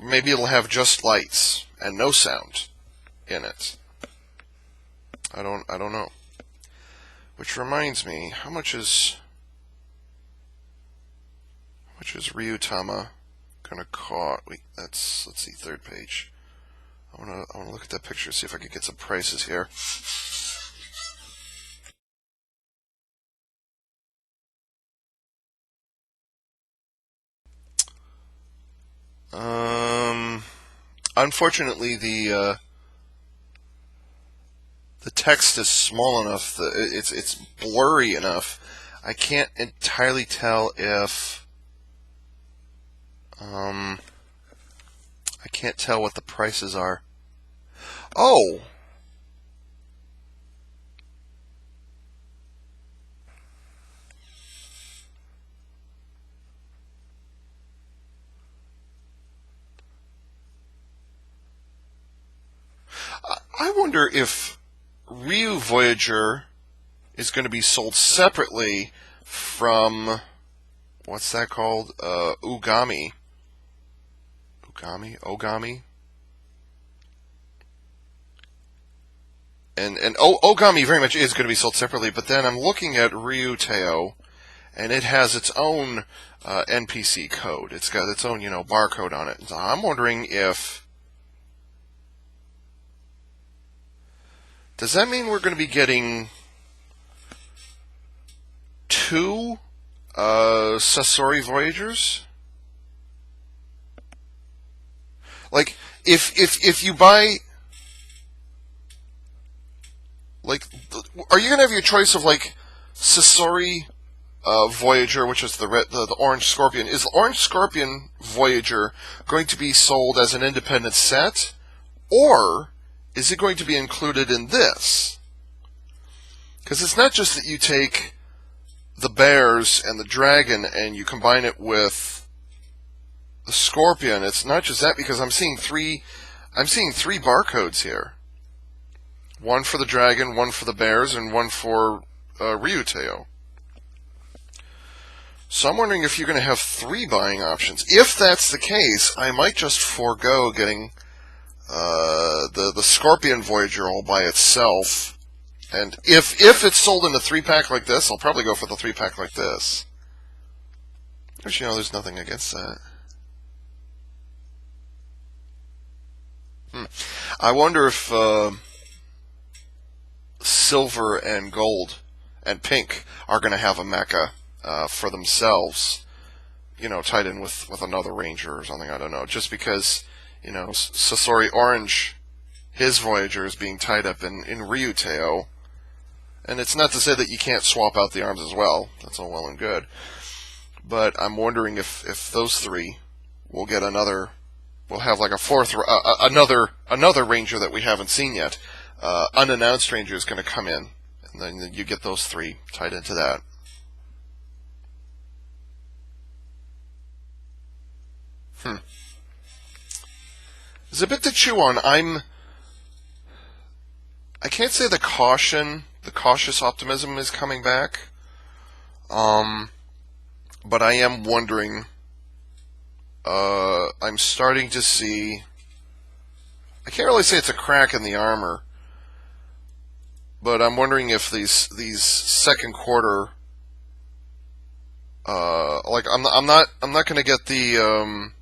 maybe it'll have just lights and no sound in it. I don't know. Which reminds me, how much is Ryutama gonna cost? Let's see, third page. I wanna look at that picture, see if I can get some prices here. Unfortunately, the text is small enough that it's blurry enough. I can't entirely tell if I can't tell what the prices are. Oh. I wonder if Ryu Voyager is going to be sold separately from, what's that called? Ogami. And Ogami very much is going to be sold separately, but then I'm looking at Ryuteo, and it has its own NPC code. It's got its own, barcode on it. So I'm wondering if... Does that mean we're going to be getting two Sasori Voyagers? If you buy... are you going to have your choice of, Sasori Voyager, which is the Orange Scorpion? Is the Orange Scorpion Voyager going to be sold as an independent set? Or is it going to be included in this? Because it's not just that you take the bears and the dragon and you combine it with the scorpion. It's not just that, because I'm seeing three barcodes here. One for the dragon, one for the bears, and one for Ryuteo. So I'm wondering if you're going to have three buying options. If that's the case, I might just forego getting the Scorpion Voyager all by itself. And if it's sold in a 3-pack like this, I'll probably go for the 3-pack like this. Which, there's nothing against that. I wonder if silver and gold and pink are going to have a mecha for themselves, tied in with another ranger or something. I don't know. Just because, Sasori Orange, his Voyager is being tied up in Ryuteo. And it's not to say that you can't swap out the arms as well. That's all well and good. but I'm wondering if those three will get another. We'll have like a fourth, another ranger that we haven't seen yet. Unannounced ranger is going to come in, and then you get those three tied into that. There's a bit to chew on. I can't say the cautious optimism is coming back. But I am wondering. I'm starting to see. I can't really say it's a crack in the armor, but I'm wondering if these second quarter. Like I'm not going to get the.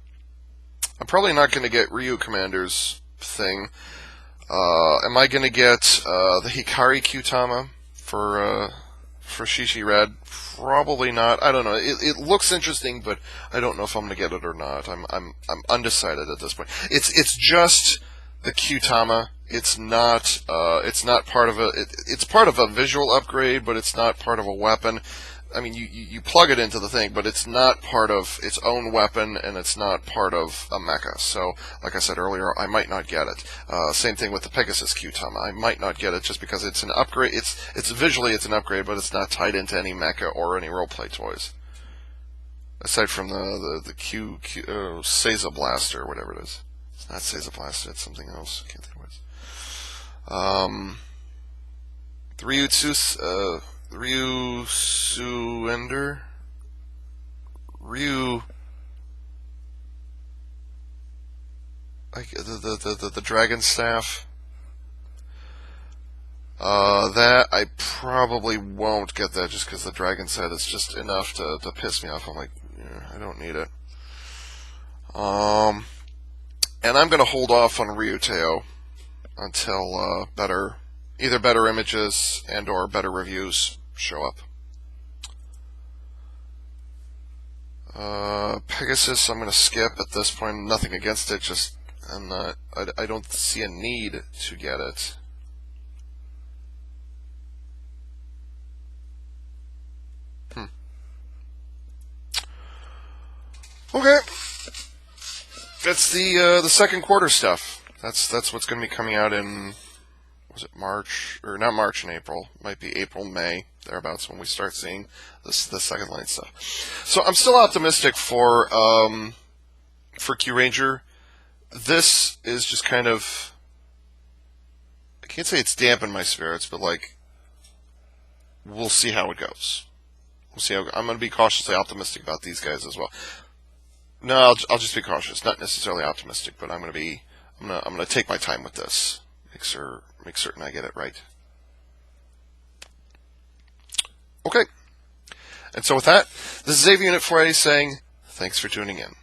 I'm probably not going to get Ryu Commander's thing. Am I going to get the Hikari Kyutama for Shishi Red? Probably not. I don't know. It looks interesting, but I don't know if I'm going to get it or not. I'm undecided at this point. It's just the Kyutama. It's not part of it's part of a visual upgrade, but it's not part of a weapon. I mean, you plug it into the thing, but it's not part of its own weapon, and it's not part of a mecha. So, like I said earlier, I might not get it. Same thing with the Pegasus Kyutama. I might not get it just because it's an upgrade. It's visually it's an upgrade, but it's not tied into any mecha or any roleplay toys. Aside from the Seiza Blaster or whatever it is. It's not Seiza Blaster. It's something else. I can't think of what it is. The Ryu Suender? Ryu... Like, the Dragon Staff? That, I probably won't get that just because the Dragon set is just enough to piss me off. I'm like, yeah, I don't need it. And I'm going to hold off on Ryuteo until either better images and or better reviews show up. Pegasus I'm going to skip at this point. Nothing against it, just I don't see a need to get it. Okay. That's the second quarter stuff. That's what's going to be coming out in, was it March? Or not March and April. Might be April, May, thereabouts when we start seeing the second line stuff. So I'm still optimistic for Kyuranger. This is just kind of, I can't say it's dampened my spirits, but like, we'll see how it goes. We'll see how I'm going to be cautiously optimistic about these guys as well. No, I'll just be cautious, not necessarily optimistic, but I'm going to take my time with this. Make certain I get it right. Okay. And so with that, this is Xavier Unit 4A saying, thanks for tuning in.